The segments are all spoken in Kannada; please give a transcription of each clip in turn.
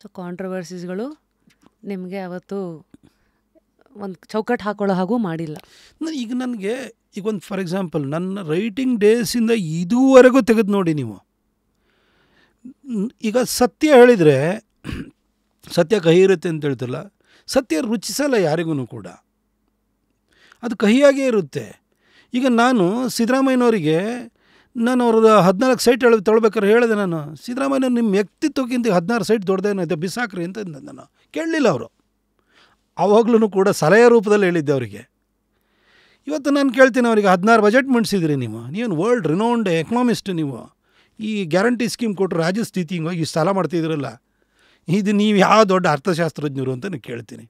ಸೊ ಕಾಂಟ್ರವರ್ಸೀಸ್ಗಳು ನಿಮಗೆ ಅವತ್ತು ಒಂದು ಚೌಕಟ್ಟು ಹಾಕೊಳ್ಳೋ ಹಾಗೂ ಮಾಡಿಲ್ಲ. ಈಗ ನನಗೆ ಈಗ ಒಂದು ಫಾರ್ ಎಕ್ಸಾಂಪಲ್ ನನ್ನ ರೈಟಿಂಗ್ ಡೇಸಿಂದ ಇದುವರೆಗೂ ತೆಗೆದು ನೋಡಿ ನೀವು. ಈಗ ಸತ್ಯ ಹೇಳಿದರೆ ಸತ್ಯ ಕಹಿ ಇರುತ್ತೆ ಅಂತ ಹೇಳ್ತಲ್ಲ, ಸತ್ಯ ರುಚಿಸಲ್ಲ ಯಾರಿಗೂ ಕೂಡ, ಅದು ಕಹಿಯಾಗೇ ಇರುತ್ತೆ. ಈಗ ನಾನು ಸಿದ್ದರಾಮಯ್ಯನವರಿಗೆ ನಾನು ಅವ್ರದ್ದು 14 ಸೈಟ್ ತೊಗೊಳ್ಬೇಕಾದ್ರೆ ಹೇಳಿದೆ, ನಾನು ಸಿದ್ದರಾಮಯ್ಯ ನಿಮ್ಮ ವ್ಯಕ್ತಿತ್ವಕ್ಕಿಂತ 16 ಸೈಟ್ ದೊಡ್ಡದೇನೈತೆ ಬಿಸಾಕ್ರಿ ಅಂತ ನಾನು ಕೇಳಲಿಲ್ಲ. ಅವರು ಆವಾಗಲೂ ಕೂಡ ಸಲಹೆ ರೂಪದಲ್ಲಿ ಹೇಳಿದ್ದೆ ಅವರಿಗೆ. ಇವತ್ತು ನಾನು ಕೇಳ್ತೀನಿ ಅವರಿಗೆ 16 ಬಜೆಟ್ ಮಂಡಿಸಿದ್ರಿ ನೀವೇನು ವರ್ಲ್ಡ್ ರಿನೌಂಡ್ ಎಕನಾಮಿಸ್ಟ್, ನೀವು ಈ ಗ್ಯಾರಂಟಿ ಸ್ಕೀಮ್ ಕೊಟ್ಟರು ರಾಜಸ್ಥಿತಿ ಹಿಂಗಾಗಿ ಇಷ್ಟು ಸಾಲ ಮಾಡ್ತಿದ್ರಲ್ಲ, ಇದು ನೀವು ಯಾವ ದೊಡ್ಡ ಅರ್ಥಶಾಸ್ತ್ರಜ್ಞರು ಅಂತ ನಾನು ಕೇಳ್ತೀನಿ.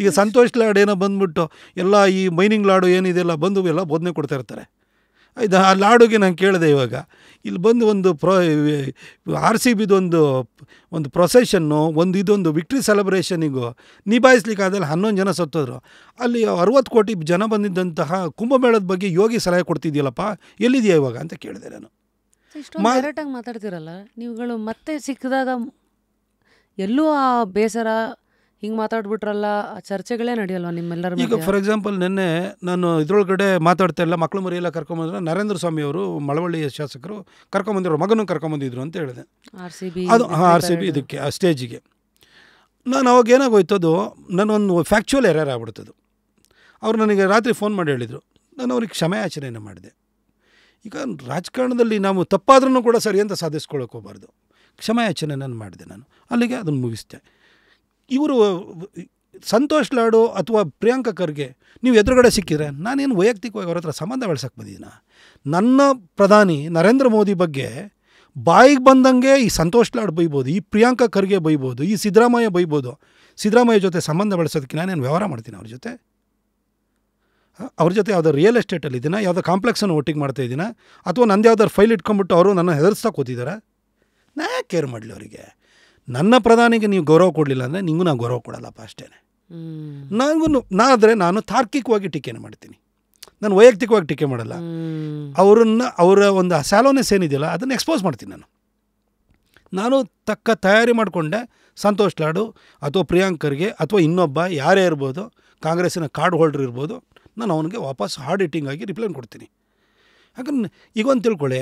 ಈಗ ಸಂತೋಷ್ ಲಾಡ್ ಏನೋ ಬಂದುಬಿಟ್ಟು ಎಲ್ಲ ಈ ಮೈನಿಂಗ್ ಲಾಡು ಏನಿದೆಲ್ಲ ಬಂದು ಎಲ್ಲ ಬೋಧನೆ ಕೊಡ್ತಾ ಇರ್ತಾರೆ. ಆಯ್ತು, ಆ ಲಾಡುಗೆ ನಾನು ಕೇಳಿದೆ ಇವಾಗ ಇಲ್ಲಿ ಬಂದು ಒಂದು RCBದು ಒಂದು ಪ್ರೊಸೆಷನ್ನು ಇದೊಂದು ವಿಕ್ಟ್ರಿ ಸೆಲೆಬ್ರೇಷನಿಗೂ ನಿಭಾಯಿಸ್ಲಿಕ್ಕಾದಲ್ಲಿ 11 ಜನ ಸತ್ತೋದ್ರು. ಅಲ್ಲಿ 60 ಕೋಟಿ ಜನ ಬಂದಿದ್ದಂತಹ ಕುಂಭಮೇಳದ ಬಗ್ಗೆ ಯೋಗಿ ಸಲಹೆ ಕೊಡ್ತಿದ್ಯಲ್ಲಪ್ಪ, ಎಲ್ಲಿದೆಯಾ ಇವಾಗ ಅಂತ ಕೇಳಿದೆ ನಾನು. ಡೈರೆಕ್ಟಾಗಿ ಮಾತಾಡ್ತಿರಲ್ಲ ನೀವುಗಳು, ಮತ್ತೆ ಸಿಕ್ಕಿದಾಗ ಎಲ್ಲೂ ಆ ಬೇಸರ ಹಿಂಗೆ ಮಾತಾಡ್ಬಿಟ್ರಲ್ಲ, ಚರ್ಚೆಗಳೇ ನಡೆಯಲ್ವ ನಿಮ್ಮೆಲ್ಲರ? ಈಗ ಫಾರ್ ಎಕ್ಸಾಂಪಲ್ ನಿನ್ನೆ ನಾನು ಇದರೊಳಗಡೆ ಮಾತಾಡ್ತಾ ಇಲ್ಲ, ಮಕ್ಕಳು ಮರಿಯೆಲ್ಲ ಕರ್ಕೊಂಬಂದ್ರೆ ನರೇಂದ್ರ ಸ್ವಾಮಿ ಅವರು ಮಳವಳ್ಳಿ ಶಾಸಕರು ಕರ್ಕೊಂಬಂದಿರೋ ಮಗನೂ ಕರ್ಕೊಂಬಂದಿದ್ರು ಅಂತ ಹೇಳಿದೆ. ಅದು RCB ಇದಕ್ಕೆ ಆ ಸ್ಟೇಜಿಗೆ ನಾನು ಅವಾಗ ಏನಾಗೋಯ್ತು, ಅದು ನಾನೊಂದು ಫ್ಯಾಕ್ಚುಯಲ್ ಎರರ್ ಆಗ್ಬಿಡ್ತದು. ಅವರು ನನಗೆ ರಾತ್ರಿ ಫೋನ್ ಮಾಡಿ ಹೇಳಿದರು, ನಾನು ಅವ್ರಿಗೆ ಕ್ಷಮೆಯಾಚನೆಯನ್ನು ಮಾಡಿದೆ. ಈಗ ರಾಜಕಾರಣದಲ್ಲಿ ನಾವು ತಪ್ಪಾದ್ರೂ ಕೂಡ ಸರಿ ಅಂತ ಸಾಧಿಸ್ಕೊಳ್ಳೋಕೆ ಹೋಗಬಾರ್ದು. ಕ್ಷಮೆಯಾಚನೆ ನಾನು ಮಾಡಿದೆ, ನಾನು ಅಲ್ಲಿಗೆ ಅದನ್ನು ಮುಗಿಸ್ದೆ. ಇವರು ಸಂತೋಷ್ ಲಾಡು ಅಥವಾ ಪ್ರಿಯಾಂಕಾ ಖರ್ಗೆ ನೀವು ಎದುರುಗಡೆ ಸಿಕ್ಕಿದ್ರೆ ನಾನೇನು ವೈಯಕ್ತಿಕವಾಗಿ ಅವ್ರ ಹತ್ರ ಸಂಬಂಧ ಬೆಳೆಸಕ್ಕೆ ಬಂದಿದ್ದೀನ? ನನ್ನ ಪ್ರಧಾನಿ ನರೇಂದ್ರ ಮೋದಿ ಬಗ್ಗೆ ಬಾಯಿಗೆ ಬಂದಂಗೆ ಈ ಸಂತೋಷ್ ಲಾಡ್ ಬೈಬೋದು, ಈ ಪ್ರಿಯಾಂಕಾ ಖರ್ಗೆ ಬೈಬೋದು, ಈ ಸಿದ್ದರಾಮಯ್ಯ ಬೈಬೋದು. ಸಿದ್ದರಾಮಯ್ಯ ಜೊತೆ ಸಂಬಂಧ ಬೆಳೆಸೋದಕ್ಕೆ ನಾನೇನು ವ್ಯವಹಾರ ಮಾಡ್ತೀನಿ ಅವ್ರ ಜೊತೆ ಯಾವುದೋ ರಿಯಲ್ ಎಸ್ಟೇಟಲ್ಲಿ ಇದ್ದೀನ, ಯಾವುದೋ ಕಾಂಪ್ಲೆಕ್ಸನ್ನು ಒಟ್ಟಿಗೆ ಮಾಡ್ತಾಯಿದ್ದೀನ, ಅಥವಾ ನಂದು ಯಾವ್ದಾರು ಫೈಲ್ ಇಟ್ಕೊಂಡ್ಬಿಟ್ಟು ಅವರು ನನ್ನ ಹೆದರ್ಸ್ತಾ ಕೂತಿದ್ದಾರೆ. ನಾ ಕೇರ್ ಮಾಡಲಿ ಅವರಿಗೆ. ನನ್ನ ಪ್ರಧಾನಿಗೆ ನೀವು ಗೌರವ ಕೊಡಲಿಲ್ಲ ಅಂದರೆ ನಿಮಗೂ ನಾನು ಗೌರವ ಕೊಡಲ್ಲಪ್ಪ, ಅಷ್ಟೇ. ನಾನು ತಾರ್ಕಿಕವಾಗಿ ಟೀಕೆನ ಮಾಡ್ತೀನಿ, ನಾನು ವೈಯಕ್ತಿಕವಾಗಿ ಟೀಕೆ ಮಾಡಲ್ಲ. ಅವರ ಒಂದು ಸ್ಯಾಲೋನೆಸ್ ಏನಿದೆಯಲ್ಲ ಅದನ್ನು ಎಕ್ಸ್ಪೋಸ್ ಮಾಡ್ತೀನಿ. ನಾನು ತಕ್ಕ ತಯಾರಿ ಮಾಡಿಕೊಂಡೆ. ಸಂತೋಷ್ ಲಾಡು ಅಥವಾ ಪ್ರಿಯಾಂಕರ್ಗೆ ಅಥವಾ ಇನ್ನೊಬ್ಬ ಯಾರೇ ಇರ್ಬೋದು, ಕಾಂಗ್ರೆಸ್ಸಿನ ಕಾರ್ಡ್ ಹೋಲ್ಡರ್ ಇರ್ಬೋದು, ನಾನು ಅವನಿಗೆ ವಾಪಸ್ ಹಾರ್ಡ್ ಹಿಟ್ಟಿಂಗ್ ಆಗಿ ರಿಪ್ಲೈ ಕೊಡ್ತೀನಿ. ಯಾಕಂದ್ರೆ ಈಗೊಂದು ತಿಳ್ಕೊಳ್ಳಿ,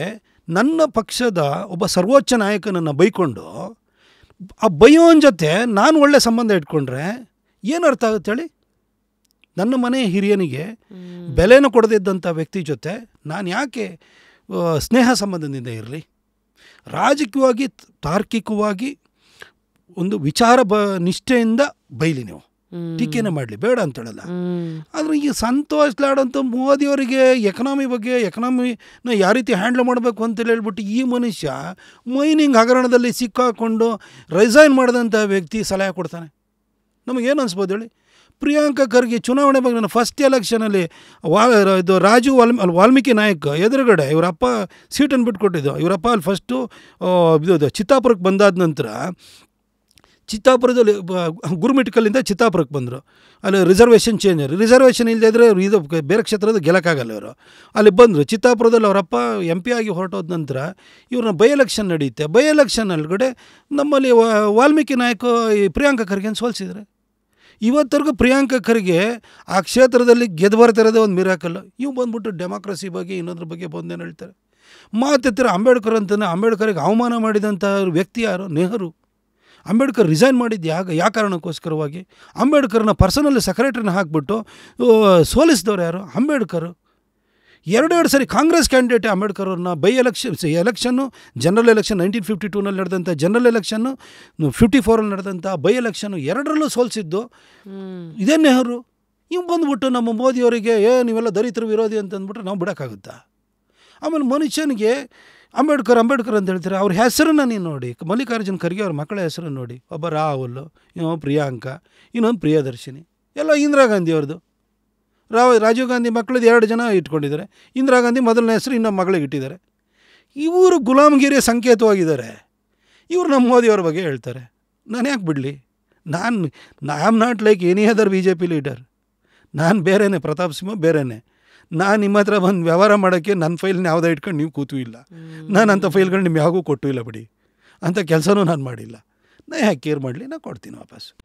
ನನ್ನ ಪಕ್ಷದ ಒಬ್ಬ ಸರ್ವೋಚ್ಚ ನಾಯಕನನ್ನು ಬೈಕೊಂಡು ಆ ಬೈಯೋನ ಜೊತೆ ನಾನು ಒಳ್ಳೆ ಸಂಬಂಧ ಇಟ್ಕೊಂಡ್ರೆ ಏನು ಅರ್ಥ ಆಗುತ್ತೆ ಹೇಳಿ? ನನ್ನ ಮನೆ ಹಿರಿಯನಿಗೆ ಬೆಲೆನೂ ಕೊಡದಿದ್ದಂಥ ವ್ಯಕ್ತಿ ಜೊತೆ ನಾನು ಯಾಕೆ ಸ್ನೇಹ ಸಂಬಂಧದಿಂದ ಇರಲಿ? ರಾಜಕೀಯವಾಗಿ ತಾರ್ಕಿಕವಾಗಿ ಒಂದು ವಿಚಾರ ನಿಷ್ಠೆಯಿಂದ ಬೈಲಿ, ನೀವು ಟೀಕೆನೇ ಮಾಡಲಿ, ಬೇಡ ಅಂತ ಹೇಳಲ್ಲ. ಆದರೆ ಈ ಸಂತೋಷ್ ಲಾಡ್ ಅಂತ ಮೋದಿಯವರಿಗೆ ಎಕನಾಮಿ ಯಾವ ರೀತಿ ಹ್ಯಾಂಡ್ಲ್ ಮಾಡಬೇಕು ಅಂತ ಹೇಳ್ಬಿಟ್ಟು ಈ ಮನುಷ್ಯ ಮೈನಿಂಗ್ ಹಗರಣದಲ್ಲಿ ಸಿಕ್ಕಾಕೊಂಡು ರಿಸೈನ್ ಮಾಡಿದಂಥ ವ್ಯಕ್ತಿ ಸಲಹೆ ಕೊಡ್ತಾನೆ. ನಮಗೇನು ಅನಿಸ್ಬೋದು ಹೇಳಿ? ಪ್ರಿಯಾಂಕಾ ಖರ್ಗೆ ಚುನಾವಣೆ ಬಗ್ಗೆ ನಾನು ಫಸ್ಟ್ ಎಲೆಕ್ಷನಲ್ಲಿ ಇದು ರಾಜು ವಾಲ್ಮೀಕಿ ನಾಯಕ್ ಎದುರುಗಡೆ ಇವರಪ್ಪ ಸೀಟನ್ನು ಬಿಟ್ಕೊಟ್ಟಿದ್ದು. ಇವರಪ್ಪ ಅಲ್ಲಿ ಫಸ್ಟು ಇದು ಚಿತ್ತಾಪುರಕ್ಕೆ ಬಂದಾದ ನಂತರ ಚಿತ್ತಾಪುರದಲ್ಲಿ ಗುರುಮಿಟ್ಕಲ್ಲಿಂದ ಚಿತ್ತಾಪುರಕ್ಕೆ ಬಂದರು. ಅಲ್ಲಿ ರಿಸರ್ವೇಷನ್ ರಿಸರ್ವೇಷನ್ ಇಲ್ಲದೆ ಇದ್ದರೆ ಇದು ಬೇರೆ ಕ್ಷೇತ್ರದ ಗೆಲ್ಲಕ್ಕಾಗಲ್ಲ. ಇವರು ಅಲ್ಲಿ ಬಂದರು. ಚಿತ್ತಾಪುರದಲ್ಲಿ ಅವರಪ್ಪ MP ಆಗಿ ಹೊರಟೋದ ನಂತರ ಇವ್ರನ್ನ ಬೈ ಎಲೆಕ್ಷನ್ ನಡೆಯುತ್ತೆ. ಬೈ ಎಲೆಕ್ಷನ್ ಒಳಗಡೆ ನಮ್ಮಲ್ಲಿ ವಾಲ್ಮೀಕಿ ನಾಯಕ ಈ ಪ್ರಿಯಾಂಕಾ ಖರ್ಗೆನ ಸೋಲಿಸಿದರೆ. ಇವತ್ತರೆಗೂ ಪ್ರಿಯಾಂಕಾ ಖರ್ಗೆ ಆ ಕ್ಷೇತ್ರದಲ್ಲಿ ಗೆದ್ದು ಬರ್ತಿರೋದೇ ಒಂದು ಮಿರಾಕಲ್. ಇವು ಬಂದ್ಬಿಟ್ಟು ಡೆಮಾಕ್ರಸಿ ಬಗ್ಗೆ ಇನ್ನೊಂದ್ರ ಬಗ್ಗೆ ಬಂದೇನು ಹೇಳ್ತಾರೆ. ಮಾತೆತ್ತಿರ ಅಂಬೇಡ್ಕರ್ ಅಂತಾನೆ. ಅಂಬೇಡ್ಕರ್ಗೆ ಅವಮಾನ ಮಾಡಿದಂಥ ವ್ಯಕ್ತಿ ಯಾರು? ನೆಹರು. ಅಂಬೇಡ್ಕರ್ ರಿಸೈನ್ ಮಾಡಿದ್ದು ಯಾವ ಕಾರಣಕ್ಕೋಸ್ಕರವಾಗಿ? ಅಂಬೇಡ್ಕರ್ನ ಪರ್ಸನಲ್ ಸೆಕ್ರೆಟರಿನ ಹಾಕ್ಬಿಟ್ಟು ಸೋಲಿಸಿದವ್ರು ಯಾರು? ಅಂಬೇಡ್ಕರ್. 2 ಸರಿ ಕಾಂಗ್ರೆಸ್ ಕ್ಯಾಂಡಿಡೇಟ್ ಅಂಬೇಡ್ಕರ್ ಅವ್ರನ್ನ ಬೈ ಎಲೆಕ್ಷನ್ನು ಜನರಲ್ ಎಲೆಕ್ಷನ್ 1952ನಲ್ಲಿ ನಡೆದಂಥ ಜನರಲ್ ಎಲೆಕ್ಷನ್ನು 54ಅಲ್ಲಿ ನಡೆದಂಥ ಬೈ ಎಲೆಕ್ಷನ್ನು 2ರಲ್ಲೂ ಸೋಲಿಸಿದ್ದು ಇದೇ ನೆಹರು. ಇವು ಬಂದುಬಿಟ್ಟು ನಮ್ಮ ಮೋದಿಯವರಿಗೆ ನೀವೆಲ್ಲ ದಲಿತರು ವಿರೋಧಿ ಅಂತಂದ್ಬಿಟ್ರೆ ನಾವು ಬಿಡೋಕ್ಕಾಗುತ್ತಾ? ಆಮೇಲೆ ಮನುಷ್ಯನಿಗೆ ಅಂಬೇಡ್ಕರ್ ಅಂತ ಹೇಳ್ತಾರೆ. ಅವ್ರ ಹೆಸರನ್ನು ನೀನು ನೋಡಿ, ಮಲ್ಲಿಕಾರ್ಜುನ್ ಖರ್ಗೆ ಅವ್ರ ಮಕ್ಕಳ ಹೆಸರನ್ನು ನೋಡಿ. ಒಬ್ಬ ರಾಹುಲ್, ಇನ್ನೊಬ್ಬ ಪ್ರಿಯಾಂಕಾ, ಇನ್ನೊಂದು ಪ್ರಿಯದರ್ಶಿನಿ. ಎಲ್ಲ ಇಂದಿರಾ ಗಾಂಧಿ ಅವ್ರದ್ದು. ರಾಜೀವ್ ಗಾಂಧಿ ಮಕ್ಕಳದ್ದು 2 ಜನ ಇಟ್ಕೊಂಡಿದ್ದಾರೆ. ಇಂದಿರಾ ಗಾಂಧಿ ಮೊದಲನೇ ಹೆಸರು ಇನ್ನೊಬ್ಬ ಮಗಳಿಗೆ ಇಟ್ಟಿದ್ದಾರೆ. ಇವರು ಗುಲಾಮಗಿರಿಯ ಸಂಕೇತವಾಗಿದ್ದಾರೆ. ಇವರು ನಮ್ಮ ಮೋದಿಯವ್ರ ಬಗ್ಗೆ ಹೇಳ್ತಾರೆ. ನಾನು ಯಾಕೆ ಬಿಡಲಿ? I am not like any other BJP leader. ನಾನು ಬೇರೆಯೇ, ಪ್ರತಾಪ್ ಸಿಂಹ ಬೇರೆಯೇ. ನಾನು ನಿಮ್ಮ ಹತ್ರ ಬಂದು ವ್ಯವಹಾರ ಮಾಡೋಕ್ಕೆ ನನ್ನ ಫೈಲ್ನ ಯಾವುದೋ ಇಟ್ಕೊಂಡು ನೀವು ಕೂತು ಇಲ್ಲ. ನಾನು ಅಂಥ ಫೈಲ್ಗಳು ನಿಮ್ಗೆ ಯಾವಾಗೂ ಕೊಟ್ಟು ಇಲ್ಲ ಬಿಡಿ. ಅಂಥ ಕೆಲಸನೂ ನಾನು ಮಾಡಿಲ್ಲ. ನಾ ಯಾಕೆ ಕೇರ್ ಮಾಡಲಿ, ನಾನು ಕೊಡ್ತೀನಿ ವಾಪಸ್.